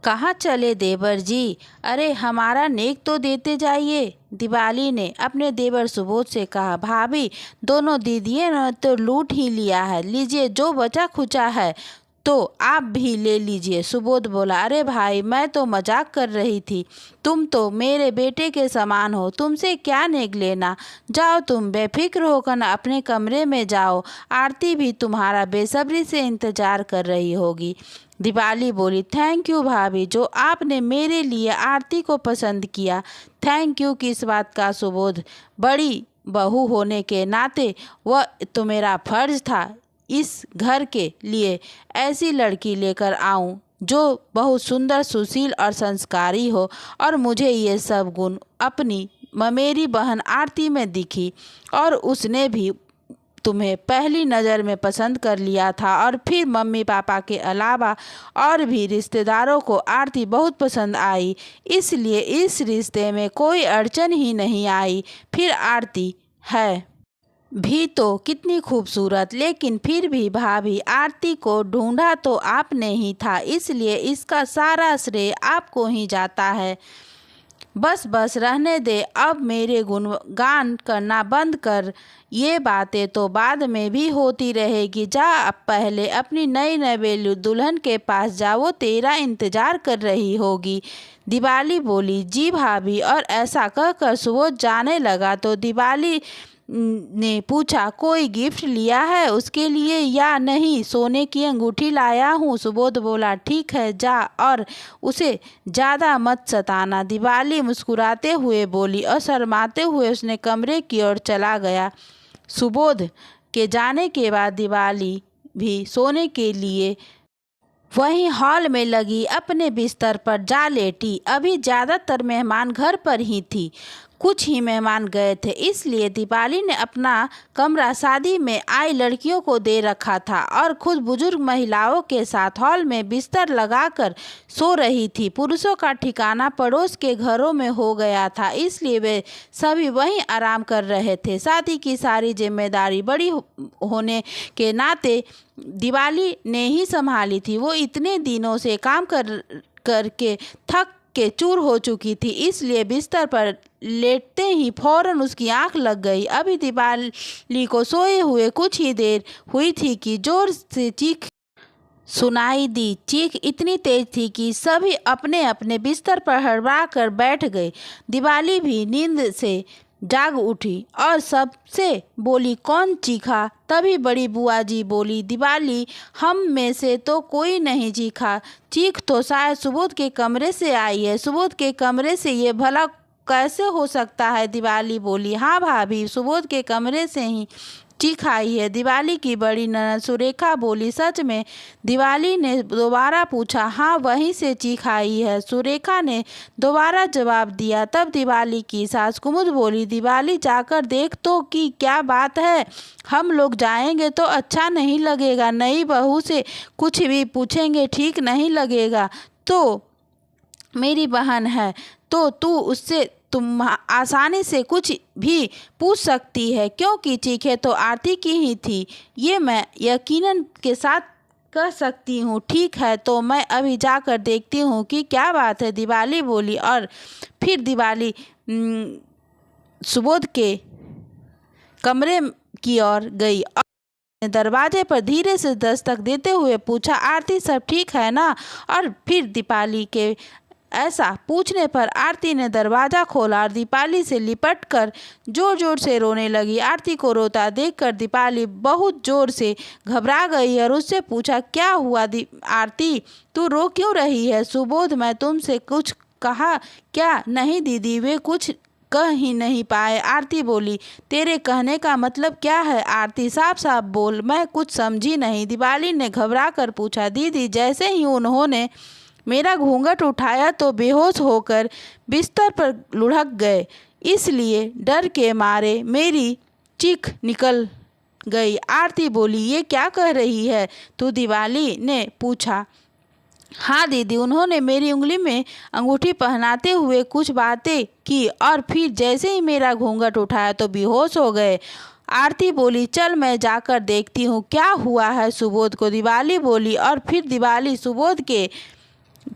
कहाँ चले देवर जी? अरे हमारा नेक तो देते जाइए। दिवाली ने अपने देवर सुबोध से कहा। भाभी, दोनों दीदियों ने तो लूट ही लिया है, लीजिए जो बचा खुचा है तो आप भी ले लीजिए। सुबोध बोला, अरे भाई, मैं तो मजाक कर रही थी। तुम तो मेरे बेटे के समान हो, तुमसे क्या नेक लेना। जाओ, तुम बेफिक्र होकर अपने कमरे में जाओ, आरती भी तुम्हारा बेसब्री से इंतजार कर रही होगी। दिवाली बोली, थैंक यू भाभी, जो आपने मेरे लिए आरती को पसंद किया। थैंक यू किस बात का सुबोध, बड़ी बहू होने के नाते वह तो मेरा फर्ज था इस घर के लिए ऐसी लड़की लेकर आऊं जो बहुत सुंदर, सुशील और संस्कारी हो। और मुझे ये सब गुण अपनी ममेरी बहन आरती में दिखी और उसने भी तुम्हें पहली नज़र में पसंद कर लिया था। और फिर मम्मी पापा के अलावा और भी रिश्तेदारों को आरती बहुत पसंद आई, इसलिए इस रिश्ते में कोई अड़चन ही नहीं आई। फिर आरती है भी तो कितनी खूबसूरत, लेकिन फिर भी भाभी, आरती को ढूंढा तो आपने ही था, इसलिए इसका सारा श्रेय आपको ही जाता है। बस बस रहने दे, अब मेरे गुणगान करना बंद कर। ये बातें तो बाद में भी होती रहेगी। जा, अब पहले अपनी नई नवेली दुल्हन के पास जा, वो तेरा इंतजार कर रही होगी। दिवाली बोली, जी भाभी। और ऐसा कहकर सुबोध जाने लगा तो दिवाली ने पूछा, कोई गिफ्ट लिया है उसके लिए या नहीं? सोने की अंगूठी लाया हूँ। सुबोध बोला, ठीक है, जा और उसे ज़्यादा मत सताना। दिवाली मुस्कुराते हुए बोली और शर्माते हुए उसने कमरे की ओर चला गया। सुबोध के जाने के बाद दिवाली भी सोने के लिए वहीं हॉल में लगी अपने बिस्तर पर जा लेटी। अभी ज़्यादातर मेहमान घर पर ही थी, कुछ ही मेहमान गए थे, इसलिए दीपाली ने अपना कमरा शादी में आई लड़कियों को दे रखा था और खुद बुजुर्ग महिलाओं के साथ हॉल में बिस्तर लगाकर सो रही थी। पुरुषों का ठिकाना पड़ोस के घरों में हो गया था, इसलिए वे सभी वहीं आराम कर रहे थे। शादी की सारी जिम्मेदारी बड़ी होने के नाते दिवाली ने ही संभाली थी। वो इतने दिनों से काम करके थक के चूर हो चुकी थी, इसलिए बिस्तर पर लेटते ही फौरन उसकी आंख लग गई। अभी दिवाली को सोए हुए कुछ ही देर हुई थी कि जोर से चीख सुनाई दी। चीख इतनी तेज थी कि सभी अपने अपने बिस्तर पर हड़बड़ा कर बैठ गए। दिवाली भी नींद से जाग उठी और सबसे बोली, कौन चीखा? तभी बड़ी बुआ जी बोली, दिवाली, हम में से तो कोई नहीं चीखा। चीख तो शायद सुबोध के कमरे से आई है। सुबोध के कमरे से ये भला कैसे हो सकता है? दिवाली बोली, हाँ भाभी, सुबोध के कमरे से ही चीख आई है। दिवाली की बड़ी ननद सुरेखा बोली, सच में? दिवाली ने दोबारा पूछा, हाँ, वहीं से चीख आई है, सुरेखा ने दोबारा जवाब दिया। तब दिवाली की सास कुमुद बोली, दिवाली, जाकर देख तो कि क्या बात है। हम लोग जाएंगे तो अच्छा नहीं लगेगा, नई बहू से कुछ भी पूछेंगे ठीक नहीं लगेगा। तो मेरी बहन है तो तू उससे तुम आसानी से कुछ भी पूछ सकती है, क्योंकि चीखें तो आरती की ही थी, ये मैं यकीनन के साथ कह सकती हूँ। ठीक है, तो मैं अभी जाकर देखती हूँ कि क्या बात है, दिवाली बोली। और फिर दिवाली सुबोध के कमरे की ओर गई और दरवाजे पर धीरे से दस्तक देते हुए पूछा, आरती, सब ठीक है ना? और फिर दीपाली के ऐसा पूछने पर आरती ने दरवाज़ा खोला और दीपाली से लिपटकर जोर जोर से रोने लगी। आरती को रोता देखकर दीपाली बहुत जोर से घबरा गई और उससे पूछा, क्या हुआ आरती, तू रो क्यों रही है? सुबोध, मैं तुमसे कुछ कहा क्या? नहीं दीदी, वे कुछ कह ही नहीं पाए। आरती बोली, तेरे कहने का मतलब क्या है? आरती, साफ साफ बोल, मैं कुछ समझी नहीं। दिवाली ने घबरा कर पूछा, दीदी, जैसे ही उन्होंने मेरा घूंघट उठाया तो बेहोश होकर बिस्तर पर लुढ़क गए, इसलिए डर के मारे मेरी चीख निकल गई। आरती बोली, ये क्या कह रही है तू? दिवाली ने पूछा। हाँ दीदी, उन्होंने मेरी उंगली में अंगूठी पहनाते हुए कुछ बातें की और फिर जैसे ही मेरा घूंघट उठाया तो बेहोश हो गए। आरती बोली, चल मैं जाकर देखती हूँ क्या हुआ है सुबोध को। दिवाली बोली और फिर दिवाली सुबोध के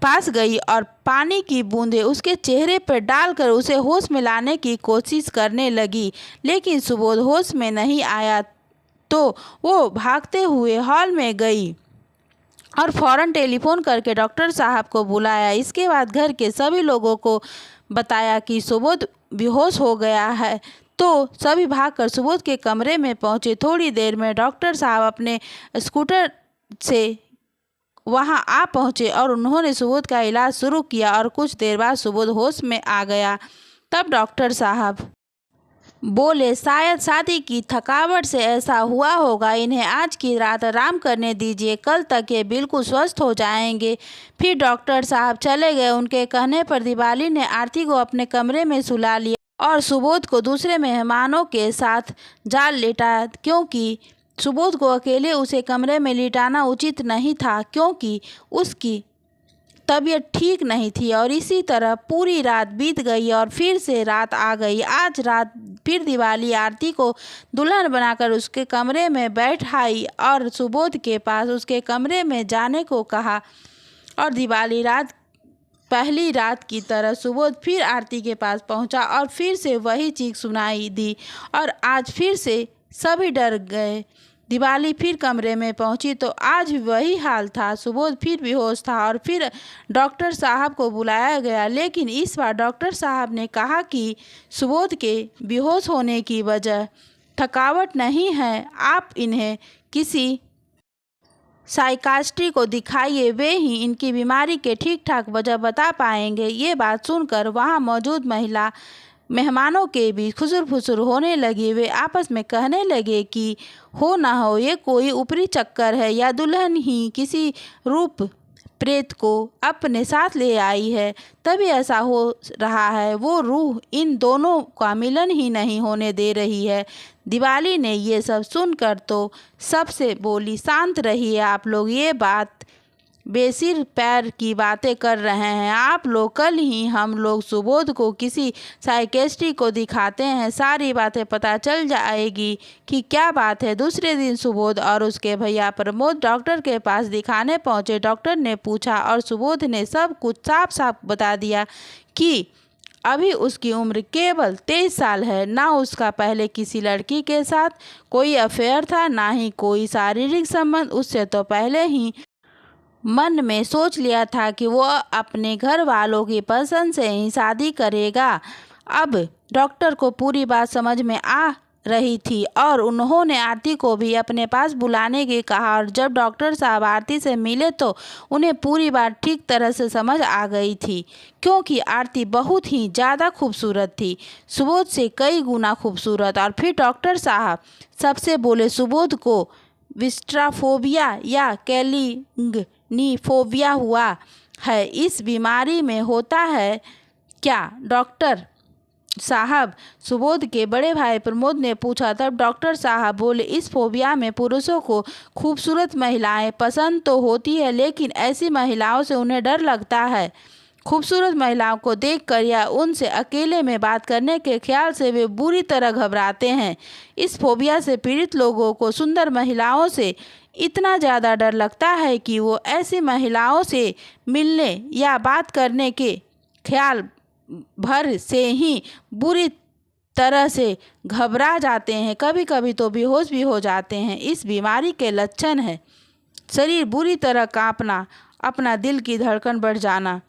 पास गई और पानी की बूंदें उसके चेहरे पर डालकर उसे होश में लाने की कोशिश करने लगी, लेकिन सुबोध होश में नहीं आया। तो वो भागते हुए हॉल में गई और फौरन टेलीफोन करके डॉक्टर साहब को बुलाया। इसके बाद घर के सभी लोगों को बताया कि सुबोध बेहोश हो गया है। तो सभी भागकर सुबोध के कमरे में पहुंचे। थोड़ी देर में डॉक्टर साहब अपने स्कूटर से वहां आ पहुंचे और उन्होंने सुबोध का इलाज शुरू किया और कुछ देर बाद सुबोध होश में आ गया। तब डॉक्टर साहब बोले, शायद शादी की थकावट से ऐसा हुआ होगा, इन्हें आज की रात आराम करने दीजिए, कल तक ये बिल्कुल स्वस्थ हो जाएंगे। फिर डॉक्टर साहब चले गए। उनके कहने पर दिवाली ने आरती को अपने कमरे में सुला लिया और सुबोध को दूसरे मेहमानों के साथ जा लेटाया, क्योंकि सुबोध को अकेले उसे कमरे में लिटाना उचित नहीं था, क्योंकि उसकी तबीयत ठीक नहीं थी। और इसी तरह पूरी रात बीत गई और फिर से रात आ गई। आज रात फिर दिवाली आरती को दुल्हन बनाकर उसके कमरे में बैठाई और सुबोध के पास उसके कमरे में जाने को कहा। और दिवाली रात पहली रात की तरह सुबोध फिर आरती के पास पहुंचा और फिर से वही चीख सुनाई दी और आज फिर से सभी डर गए। दिवाली फिर कमरे में पहुंची तो आज भी वही हाल था। सुबोध फिर बेहोश था और फिर डॉक्टर साहब को बुलाया गया, लेकिन इस बार डॉक्टर साहब ने कहा कि सुबोध के बेहोश होने की वजह थकावट नहीं है, आप इन्हें किसी साइकास्ट्री को दिखाइए, वे ही इनकी बीमारी के ठीक ठाक वजह बता पाएंगे। ये बात सुनकर वहाँ मौजूद मेहमानों के बीच खुसुर फुसुर होने लगी। वे आपस में कहने लगे कि हो ना हो ये कोई ऊपरी चक्कर है या दुल्हन ही किसी रूप प्रेत को अपने साथ ले आई है, तभी ऐसा हो रहा है। वो रूह इन दोनों का मिलन ही नहीं होने दे रही है। दिवाली ने ये सब सुनकर तो सबसे बोली, शांत रहिए आप लोग, ये बात बेसिर पैर की बातें कर रहे हैं आप लोग। कल ही हम लोग सुबोध को किसी साइकेस्ट्री को दिखाते हैं, सारी बातें पता चल जाएगी कि क्या बात है। दूसरे दिन सुबोध और उसके भैया प्रमोद डॉक्टर के पास दिखाने पहुंचे। डॉक्टर ने पूछा और सुबोध ने सब कुछ साफ साफ बता दिया कि अभी उसकी उम्र केवल 23 साल है, ना उसका पहले किसी लड़की के साथ कोई अफेयर था, ना ही कोई शारीरिक संबंध। उससे तो पहले ही मन में सोच लिया था कि वो अपने घर वालों की पसंद से ही शादी करेगा। अब डॉक्टर को पूरी बात समझ में आ रही थी और उन्होंने आरती को भी अपने पास बुलाने की कहा। और जब डॉक्टर साहब आरती से मिले तो उन्हें पूरी बात ठीक तरह से समझ आ गई थी, क्योंकि आरती बहुत ही ज़्यादा खूबसूरत थी, सुबोध से कई गुना खूबसूरत। और फिर डॉक्टर साहब सबसे बोले, सुबोध को विस्ट्राफोबिया या कैलिंगनीफोबिया हुआ है, इस बीमारी में होता है क्या डॉक्टर साहब? सुबोध के बड़े भाई प्रमोद ने पूछा। तब डॉक्टर साहब बोले, इस फोबिया में पुरुषों को खूबसूरत महिलाएं पसंद तो होती है, लेकिन ऐसी महिलाओं से उन्हें डर लगता है। खूबसूरत महिलाओं को देखकर या उनसे अकेले में बात करने के ख्याल से वे बुरी तरह घबराते हैं। इस फोबिया से पीड़ित लोगों को सुंदर महिलाओं से इतना ज़्यादा डर लगता है कि वो ऐसी महिलाओं से मिलने या बात करने के ख्याल भर से ही बुरी तरह से घबरा जाते हैं, कभी कभी तो बेहोश भी हो जाते हैं। इस बीमारी के लक्षण है शरीर बुरी तरह कांपना, अपना दिल की धड़कन बढ़ जाना,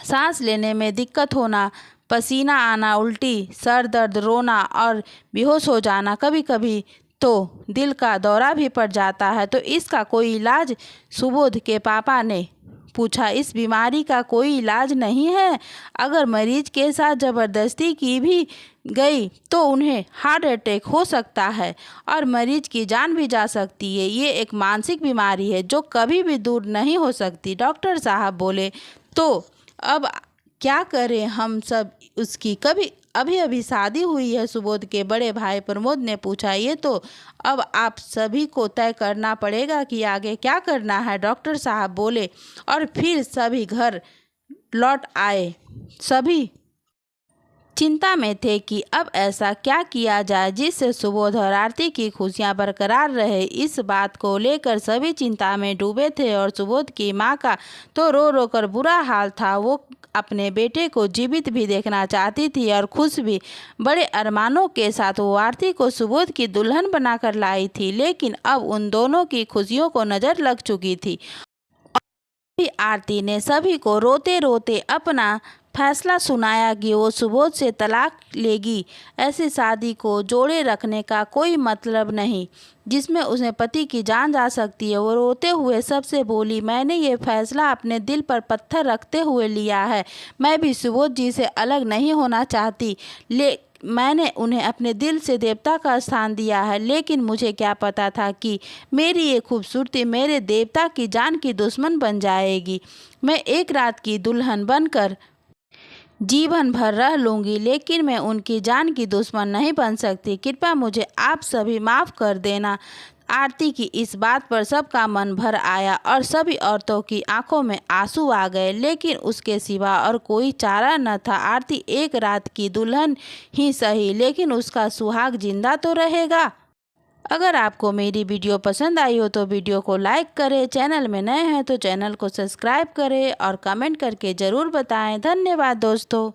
सांस लेने में दिक्कत होना, पसीना आना, उल्टी, सर दर्द, रोना और बेहोश हो जाना। कभी कभी तो दिल का दौरा भी पड़ जाता है। तो इसका कोई इलाज? सुबोध के पापा ने पूछा। इस बीमारी का कोई इलाज नहीं है। अगर मरीज के साथ ज़बरदस्ती की भी गई तो उन्हें हार्ट अटैक हो सकता है और मरीज की जान भी जा सकती है। ये एक मानसिक बीमारी है जो कभी भी दूर नहीं हो सकती। डॉक्टर साहब बोले, तो अब क्या करें हम सब उसकी? कभी अभी अभी शादी हुई है, सुबोध के बड़े भाई प्रमोद ने पूछा। ये तो अब आप सभी को तय करना पड़ेगा कि आगे क्या करना है, डॉक्टर साहब बोले। और फिर सभी घर लौट आए। सभी चिंता में थे कि अब ऐसा क्या किया जाए जिससे सुबोध और आरती की खुशियां बरकरार रहे। इस बात को लेकर सभी चिंता में डूबे थे और सुबोध की माँ का तो रो रो कर बुरा हाल था। वो अपने बेटे को जीवित भी देखना चाहती थी और खुश भी। बड़े अरमानों के साथ वो आरती को सुबोध की दुल्हन बनाकर लाई थी, लेकिन अब उन दोनों की खुशियों को नज़र लग चुकी थी। आरती ने सभी को रोते रोते अपना फैसला सुनाया कि वो सुबोध से तलाक लेगी। ऐसी शादी को जोड़े रखने का कोई मतलब नहीं जिसमें उसने पति की जान जा सकती है। वो रोते हुए सबसे बोली, मैंने ये फैसला अपने दिल पर पत्थर रखते हुए लिया है। मैं भी सुबोध जी से अलग नहीं होना चाहती। मैंने उन्हें अपने दिल से देवता का स्थान दिया है, लेकिन मुझे क्या पता था कि मेरी ये खूबसूरती मेरे देवता की जान की दुश्मन बन जाएगी। मैं एक रात की दुल्हन बनकर जीवन भर रह लूँगी, लेकिन मैं उनकी जान की दुश्मन नहीं बन सकती। कृपया मुझे आप सभी माफ़ कर देना। आरती की इस बात पर सबका मन भर आया और सभी औरतों की आंखों में आंसू आ गए, लेकिन उसके सिवा और कोई चारा न था। आरती एक रात की दुल्हन ही सही, लेकिन उसका सुहाग जिंदा तो रहेगा। अगर आपको मेरी वीडियो पसंद आई हो तो वीडियो को लाइक करें, चैनल में नए हैं तो चैनल को सब्सक्राइब करें और कमेंट करके ज़रूर बताएं। धन्यवाद दोस्तों।